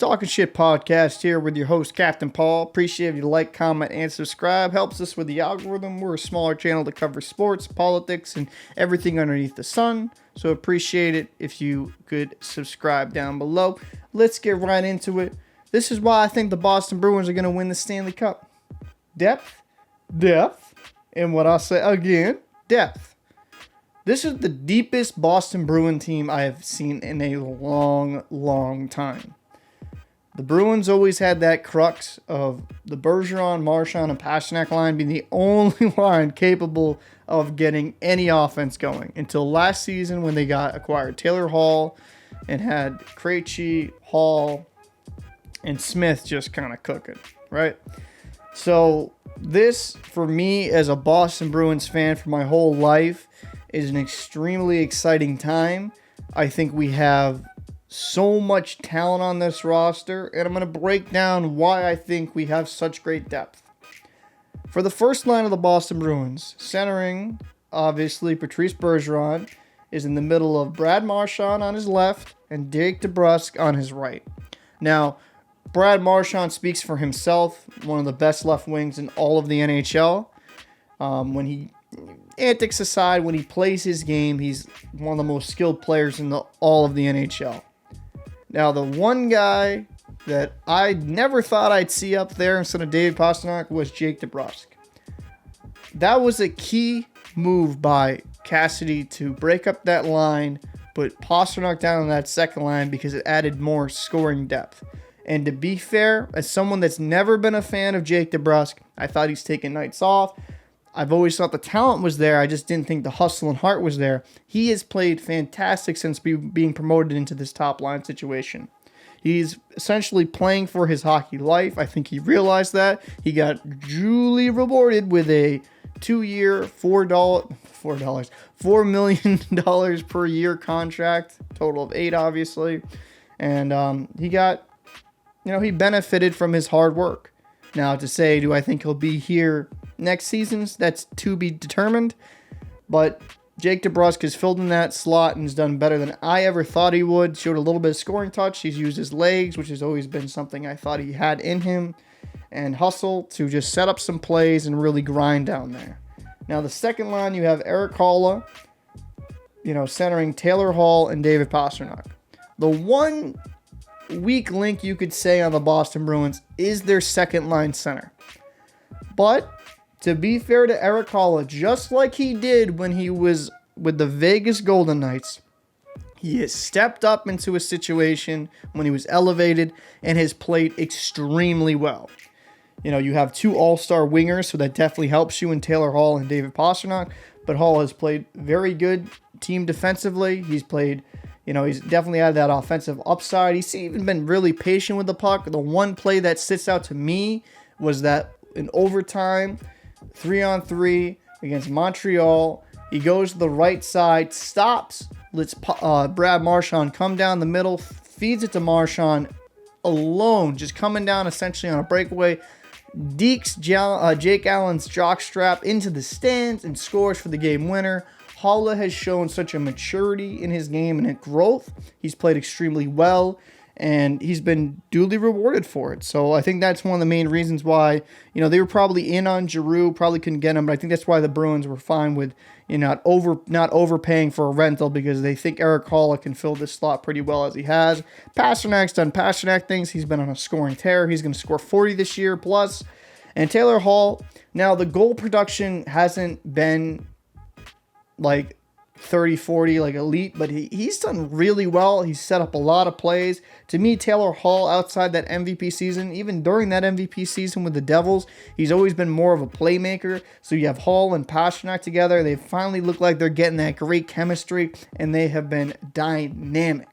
Talking Shit Podcast here with your host, Captain Paul. Appreciate if you like, comment, and subscribe. Helps us with the algorithm. We're a smaller channel that covers sports, politics, and everything underneath the sun. So appreciate it if you could subscribe down below. Let's get right into it. This is why I think the Boston Bruins are going to win the Stanley Cup. Depth, and what I'll say again, depth. This is the deepest Boston Bruin team I have seen in a long time. The Bruins always had that crux of the Bergeron, Marchand, and Pastrnak line being the only line capable of getting any offense going until last season when they acquired Taylor Hall and had Krejci, Hall, and Smith just kind of cooking, right? So this, for me as a Boston Bruins fan for my whole life, is an extremely exciting time. I think we have so much talent on this roster, and I'm going to break down why I think we have such great depth. For the first line of the Boston Bruins, centering, obviously, Patrice Bergeron is in the middle of Brad Marchand on his left and Jake Debrusk on his right. Now, Brad Marchand speaks for himself, one of the best left wings in all of the NHL. Antics aside, when he plays his game, he's one of the most skilled players in all of the NHL. Now, the one guy that I never thought I'd see up there instead of David Pastrnak was Jake Debrusk. That was a key move by Cassidy to break up that line, put Pastrnak down on that second line because it added more scoring depth. And to be fair, as someone that's never been a fan of Jake Debrusk, I thought he's taking nights off. I've always thought the talent was there. I just didn't think the hustle and heart was there. He has played fantastic since being promoted into this top line situation. He's essentially playing for his hockey life. I think he realized that. He got duly rewarded with a 2-year, $4 million per year contract, total of 8, obviously. And he benefited from his hard work. Now, to say, do I think he'll be here next season? That's to be determined. But Jake Debrusk has filled in that slot and has done better than I ever thought he would. Showed a little bit of scoring touch. He's used his legs, which has always been something I thought he had in him, and hustle to just set up some plays and really grind down there. Now, the second line, you have Erik Haula, centering Taylor Hall and David Pastrnak. The one weak link you could say on the Boston Bruins is their second line center. But to be fair to Erik Haula, just like he did when he was with the Vegas Golden Knights, he has stepped up into a situation when he was elevated and has played extremely well. You have 2 all-star wingers, so that definitely helps you in Taylor Hall and David Pastrnak. But Hall has played very good team defensively. He's played, he's definitely had that offensive upside. He's even been really patient with the puck. The one play that sits out to me was that in overtime, 3-on-3 against Montreal, he goes to the right side, stops, lets Brad Marchand come down the middle, feeds it to Marchand alone, just coming down essentially on a breakaway, dekes Jake Allen's jockstrap into the stands and scores for the game winner. Haula has shown such a maturity in his game and a growth. He's played extremely well, and he's been duly rewarded for it. So I think that's one of the main reasons why, they were probably in on Giroux, probably couldn't get him, but I think that's why the Bruins were fine with not overpaying for a rental, because they think Erik Haula can fill this slot pretty well as he has. Pasternak's done Pastrnak things. He's been on a scoring tear. He's going to score 40 this year plus. And Taylor Hall, now the goal production hasn't been like 30-40 like elite, but he's done really well. He's set up a lot of plays. To me, Taylor Hall, outside that MVP season, even during that MVP season with the Devils, he's always been more of a playmaker. So you have Hall and Pastrnak together. They finally look like they're getting that great chemistry, and they have been dynamic.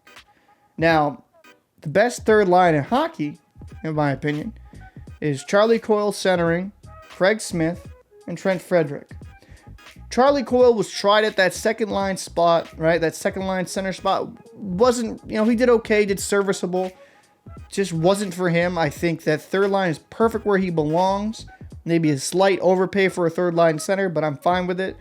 Now, the best third line in hockey, in my opinion, is Charlie Coyle centering, Craig Smith, and Trent Frederick. Charlie Coyle was tried at that second line spot, right? That second line center spot wasn't, he did okay, did serviceable. Just wasn't for him. I think that third line is perfect where he belongs. Maybe a slight overpay for a third line center, but I'm fine with it.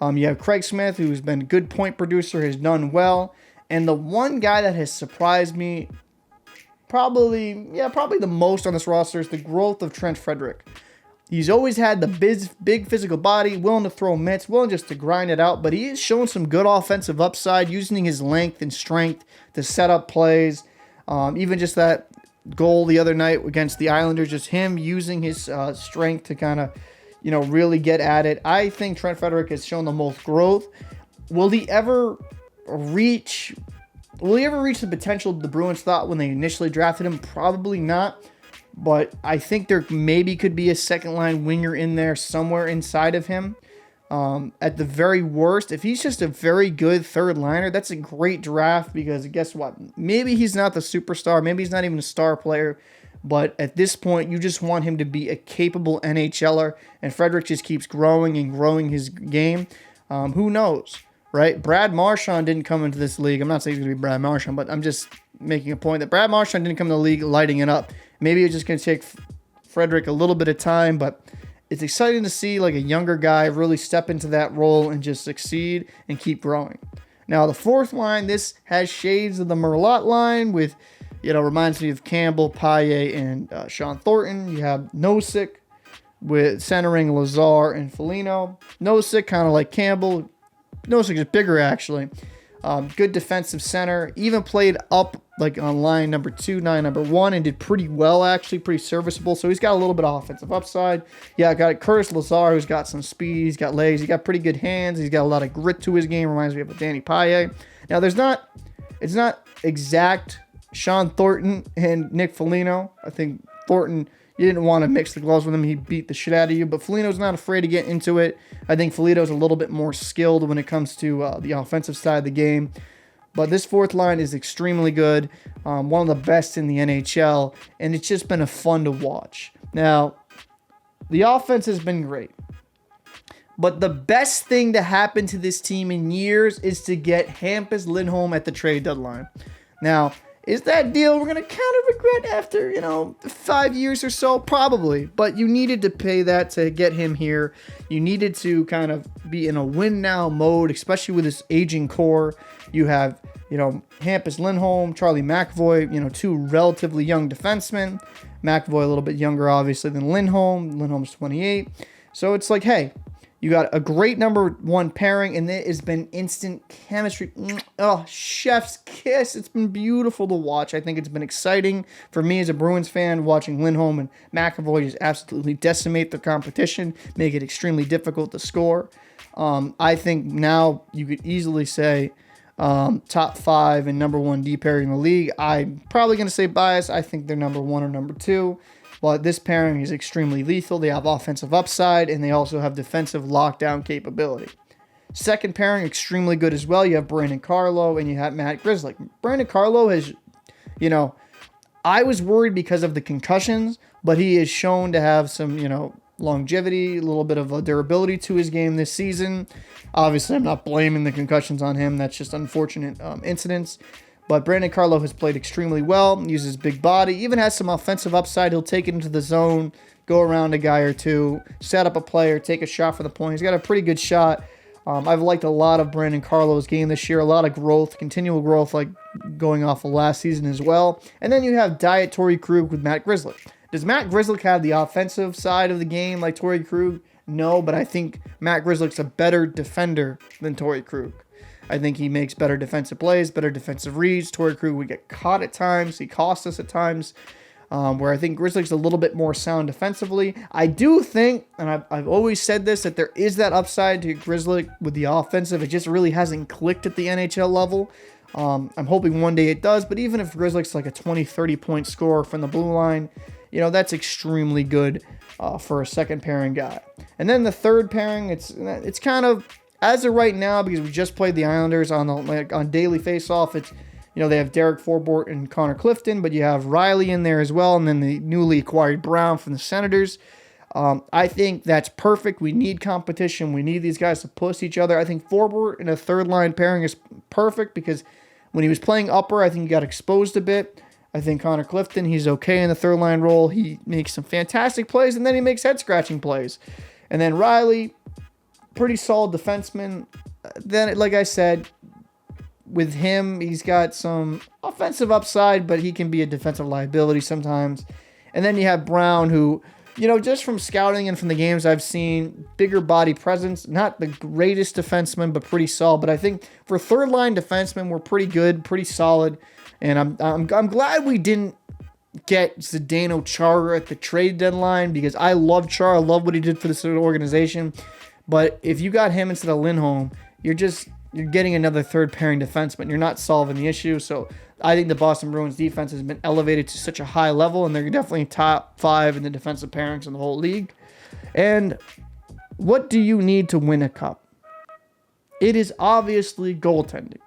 You have Craig Smith, who's been a good point producer, has done well. And the one guy that has surprised me probably the most on this roster is the growth of Trent Frederick. He's always had the big physical body, willing to throw mitts, willing just to grind it out, but he is showing some good offensive upside, using his length and strength to set up plays. Even just that goal the other night against the Islanders, just him using his strength to kind of, really get at it. I think Trent Frederick has shown the most growth. Will he ever reach the potential the Bruins thought when they initially drafted him? Probably not. But I think there maybe could be a second-line winger in there somewhere inside of him. At the very worst, if he's just a very good third liner, that's a great draft because guess what? Maybe he's not the superstar. Maybe he's not even a star player. But at this point, you just want him to be a capable NHLer. And Frederick just keeps growing and growing his game. Who knows, right? Brad Marchand didn't come into this league. I'm not saying he's going to be Brad Marchand, but I'm just making a point that Brad Marchand didn't come to the league lighting it up. Maybe it's just going to take Frederick a little bit of time, but it's exciting to see like a younger guy really step into that role and just succeed and keep growing. Now, the fourth line, this has shades of the Merlot line with, reminds me of Campbell, Paille, and Sean Thornton. You have Nosek with centering Lazar and Foligno. Nosek kind of like Campbell. Nosek is bigger, actually. Good defensive center. Even played up like on line number 2, line number 1, and did pretty well, actually. Pretty serviceable. So he's got a little bit of offensive upside. Yeah, I got Curtis Lazar, who's got some speed. He's got legs. He's got pretty good hands. He's got a lot of grit to his game. Reminds me of Danny Paille. Now, it's not exact Sean Thornton and Nick Foligno. I think Thornton, you didn't want to mix the gloves with him. He beat the shit out of you. But Foligno's not afraid to get into it. I think Foligno's a little bit more skilled when it comes to the offensive side of the game. But this fourth line is extremely good. One of the best in the NHL. And it's just been fun to watch. Now, the offense has been great. But the best thing to happen to this team in years is to get Hampus Lindholm at the trade deadline. Now, is that deal we're going to kind of regret after, 5 years or so? Probably. But you needed to pay that to get him here. You needed to kind of be in a win-now mode, especially with this aging core. You have, Hampus Lindholm, Charlie McAvoy, two relatively young defensemen. McAvoy a little bit younger, obviously, than Lindholm. Lindholm's 28. So it's like, hey, you got a great number 1 pairing, and it has been instant chemistry. Oh, chef's kiss. It's been beautiful to watch. I think it's been exciting for me as a Bruins fan, watching Lindholm and McAvoy just absolutely decimate the competition, make it extremely difficult to score. I think now you could easily say top 5 and number 1 D pairing in the league. I'm probably going to say bias. I think they're number 1 or number 2. But this pairing is extremely lethal. They have offensive upside, and they also have defensive lockdown capability. Second pairing, extremely good as well. You have Brandon Carlo, and you have Matt Grzelcyk. Brandon Carlo has, I was worried because of the concussions, but he is shown to have some, longevity, a little bit of a durability to his game this season. Obviously, I'm not blaming the concussions on him. That's just unfortunate incidents. But Brandon Carlo has played extremely well, uses big body, even has some offensive upside. He'll take it into the zone, go around a guy or two, set up a player, take a shot for the point. He's got a pretty good shot. I've liked a lot of Brandon Carlo's game this year, a lot of growth, continual growth, like going off of last season as well. And then you have Diet Torrey Krug with Matt Grzelcyk. Does Matt Grzelcyk have the offensive side of the game like Torrey Krug? No, but I think Matt Grzelcyk's a better defender than Torrey Krug. I think he makes better defensive plays, better defensive reads. Torrey Krug would get caught at times. He costs us at times. Where I think Grzelcyk's a little bit more sound defensively. I do think, and I've always said this, that there is that upside to Grzelcyk with the offensive. It just really hasn't clicked at the NHL level. I'm hoping one day it does, but even if Grzelcyk's like a 20, 30-point scorer from the blue line, that's extremely good for a second pairing guy. And then the third pairing, it's kind of, as of right now, because we just played the Islanders on daily faceoff, it's, they have Derek Forbort and Connor Clifton, but you have Riley in there as well, and then the newly acquired Brown from the Senators. I think that's perfect. We need competition. We need these guys to push each other. I think Forbort in a third-line pairing is perfect because when he was playing upper, I think he got exposed a bit. I think Connor Clifton, he's okay in the third-line role. He makes some fantastic plays, and then he makes head-scratching plays. And then Riley, pretty solid defenseman. Then, like I said, with him, he's got some offensive upside, but he can be a defensive liability sometimes. And then you have Brown, who, just from scouting and from the games I've seen, bigger body presence, not the greatest defenseman, but pretty solid. But I think for third line defensemen, we're pretty good, pretty solid. And I'm glad we didn't get Zdeno Chara at the trade deadline, because I love Chara. I love what he did for this organization. But if you got him instead of Lindholm, you're getting another third pairing defenseman. You're not solving the issue. So I think the Boston Bruins defense has been elevated to such a high level, and they're definitely top 5 in the defensive pairings in the whole league. And what do you need to win a cup? It is obviously goaltending.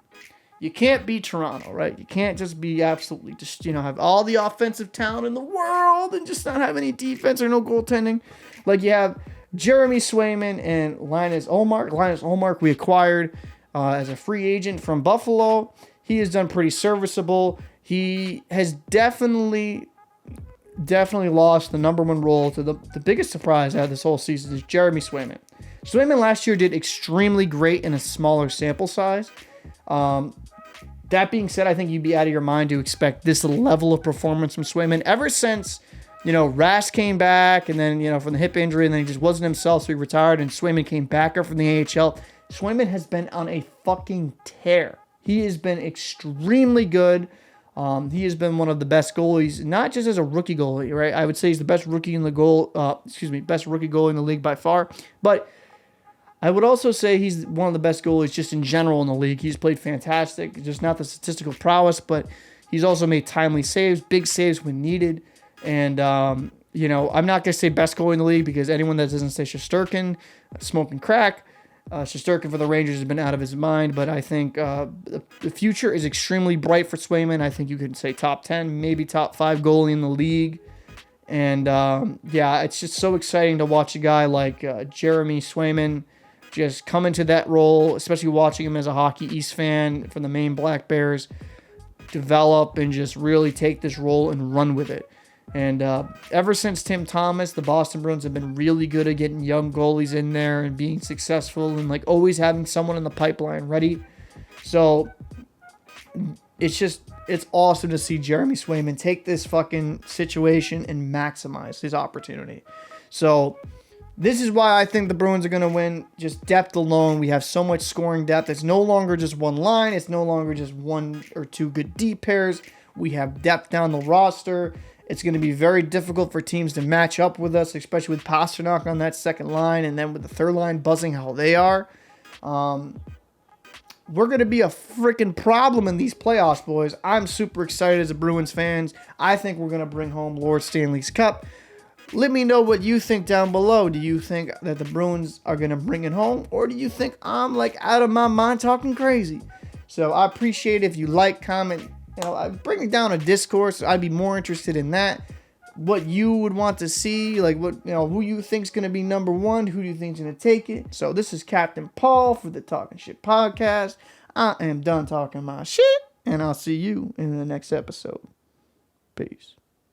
You can't beat Toronto, right? You can't just be absolutely have all the offensive talent in the world and just not have any defense or no goaltending. Like you have Jeremy Swayman and Linus Ullmark. Linus Ullmark we acquired as a free agent from Buffalo. He has done pretty serviceable. He has definitely lost the number one role to the biggest surprise out of this whole season is Jeremy Swayman. Swayman last year did extremely great in a smaller sample size. That being said, I think you'd be out of your mind to expect this level of performance from Swayman ever since, Rask came back and then, from the hip injury, and then he just wasn't himself, so he retired, and Swayman came back up from the AHL. Swayman has been on a fucking tear. He has been extremely good. He has been one of the best goalies, not just as a rookie goalie, right? I would say he's the best rookie in the best rookie goalie in the league by far. But I would also say he's one of the best goalies just in general in the league. He's played fantastic, just not the statistical prowess, but he's also made timely saves, big saves when needed. And, I'm not going to say best goalie in the league, because anyone that doesn't say Shesterkin, smoking crack, Shesterkin for the Rangers has been out of his mind, but I think the future is extremely bright for Swayman. I think you could say top 10, maybe top 5 goalie in the league. And, it's just so exciting to watch a guy like Jeremy Swayman just come into that role, especially watching him as a Hockey East fan from the Maine Black Bears, develop and just really take this role and run with it. And ever since Tim Thomas, the Boston Bruins have been really good at getting young goalies in there and being successful and always having someone in the pipeline ready. So it's awesome to see Jeremy Swayman take this fucking situation and maximize his opportunity. So this is why I think the Bruins are going to win. Just depth alone. We have so much scoring depth. It's no longer just one line. It's no longer just one or two good deep pairs. We have depth down the roster. It's going to be very difficult for teams to match up with us, especially with Pasternak on that second line and then with the third line buzzing how they are. We're going to be a freaking problem in these playoffs, boys. I'm super excited as a Bruins fans. I think we're going to bring home Lord Stanley's Cup. Let me know what you think down below. Do you think that the Bruins are going to bring it home? Or do you think I'm out of my mind talking crazy? So I appreciate it if you like, comment. Bring it down a discourse. I'd be more interested in that. What you would want to see. Who you think's going to be number one. Who do you think's going to take it? So this is Captain Paul for the Talking Shit Podcast. I am done talking my shit. And I'll see you in the next episode. Peace.